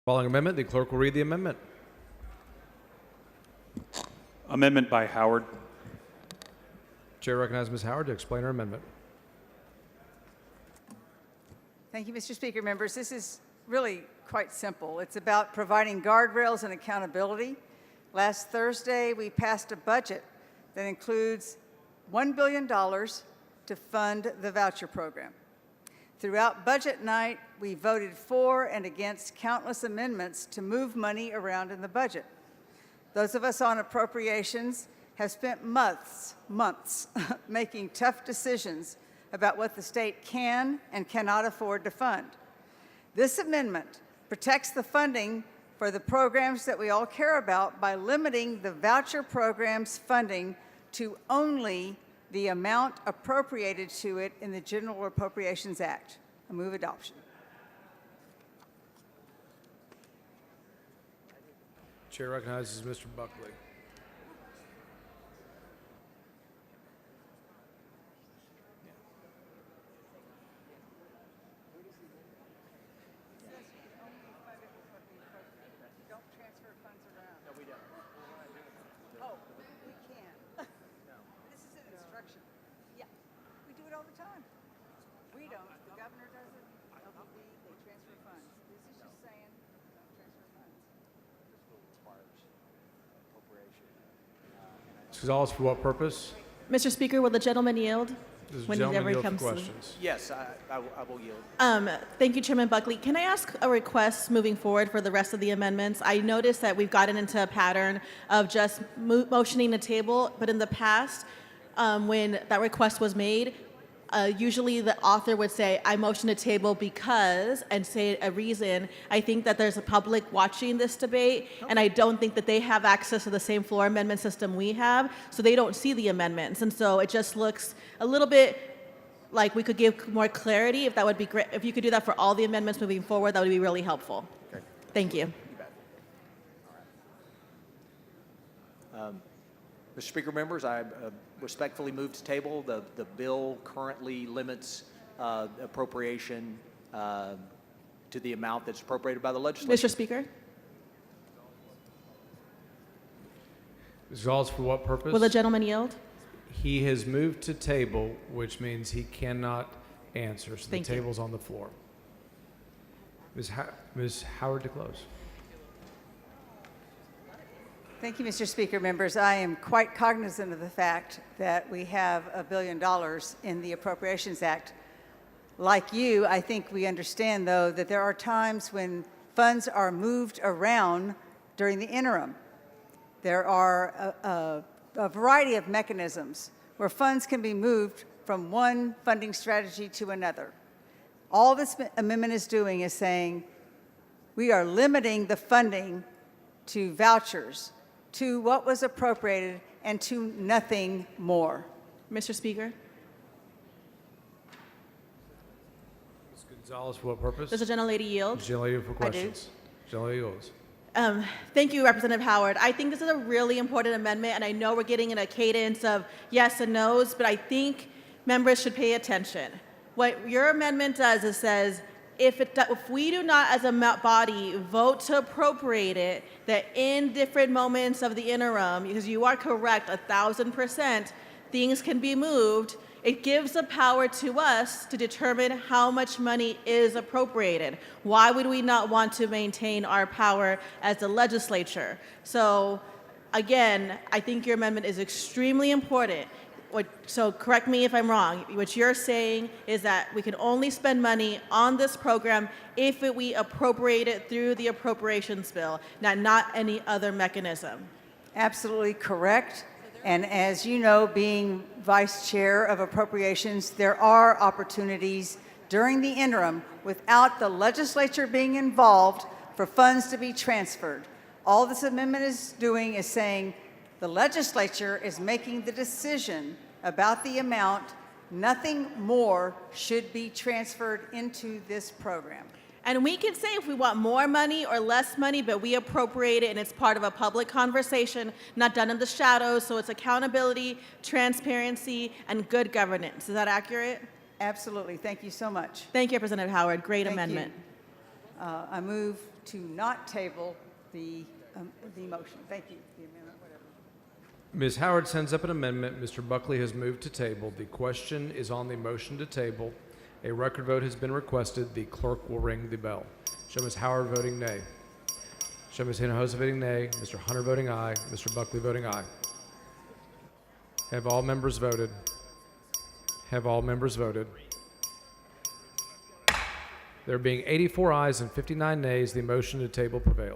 Following amendment, the clerk will read the amendment. Amendment by Howard. Chair recognizes Ms. Howard to explain her amendment. Thank you, Mr. Speaker. Members, this is really quite simple. It's about providing guardrails and accountability. Last Thursday, we passed a budget that includes $1 billion to fund the voucher program. Throughout budget night, we voted for and against countless amendments to move money around in the budget. Those of us on appropriations have spent months making tough decisions about what the state can and cannot afford to fund. This amendment protects the funding for the programs that we all care about by limiting the voucher program's funding to only the amount appropriated to it in the General Appropriations Act. I move adoption. Chair recognizes Mr. Buckley. Don't transfer funds around. No, we don't. Oh, we can. No. This is an instruction. Yeah, we do it all the time. We don't. The governor does it. LPD, they transfer funds. This is just saying, don't transfer funds. Gonzalez, for what purpose? Mr. Speaker, will the gentleman yield? Does the Whenever gentleman he yield for comes to- questions? Yes, I will yield. Thank you, Chairman Buckley. Can I ask a request moving forward for the rest of the amendments? I noticed that we've gotten into a pattern of just motioning the table, but in the past, when that request was made, usually the author would say, I motion to table because, and say a reason. I think that there's a public watching this debate, and I don't think that they have access to the same floor amendment system we have, so they don't see the amendments. And so it just looks a little bit like we could give more clarity. If that would be great, if you could do that for all the amendments moving forward, that would be really helpful. Okay. Thank you. You bet. All right. Mr. Speaker, members, I respectfully move to table. The bill currently limits appropriation to the amount that's appropriated by the legislature. Mr. Speaker, Ms. Gonzalez, for what purpose? will the gentleman yield? He has moved to table, which means he cannot answer, so Thank the you. table's on the floor. Ms. Howard to close. Thank you, Mr. Speaker. Members, I am quite cognizant of the fact that we have $1 billion in the Appropriations Act. Like you, I think we understand, though, that there are times when funds are moved around during the interim. There are a variety of mechanisms where funds can be moved from one funding strategy to another. All this amendment is doing is saying we are limiting the funding to vouchers, to what was appropriated, and to nothing more. Mr. Speaker, Ms. Gonzalez, for what purpose? does the gentlelady yield? Gentlelady for I do. questions. Gentlelady yields. Thank you, Representative Howard. I think this is a really important amendment, and I know we're getting in a cadence of yes and no's, but I think members should pay attention. What your amendment does is says, if we do not as a body vote to appropriate it, that in different moments of the interim, because you are correct, 1,000%, things can be moved, it gives the power to us to determine how much money is appropriated. Why would we not want to maintain our power as the legislature? So again, I think your amendment is extremely important. So correct me if I'm wrong. What you're saying is that we can only spend money on this program if we appropriate it through the appropriations bill, not any other mechanism. Absolutely correct. And as you know, being Vice Chair of Appropriations, there are opportunities during the interim without the legislature being involved for funds to be transferred. All this amendment is doing is saying the legislature is making the decision about the amount. Nothing more should be transferred into this program. And we can say if we want more money or less money, but we appropriate it and it's part of a public conversation, not done in the shadows, so it's accountability, transparency, and good governance. Is that accurate? Absolutely. Thank you so much. Thank you, Representative Howard. Great Thank amendment. you. I move to not table the motion. Thank you. The amendment, whatever. Ms. Howard sends up an amendment. Mr. Buckley has moved to table. The question is on the motion to table. A record vote has been requested. The clerk will ring the bell. Show Ms. Howard voting nay. Show Ms. Hinojosa voting nay. Mr. Hunter voting aye. Mr. Buckley voting aye. Have all members voted? Have all members voted? There being 84 ayes and 59 nays, the motion to table prevails.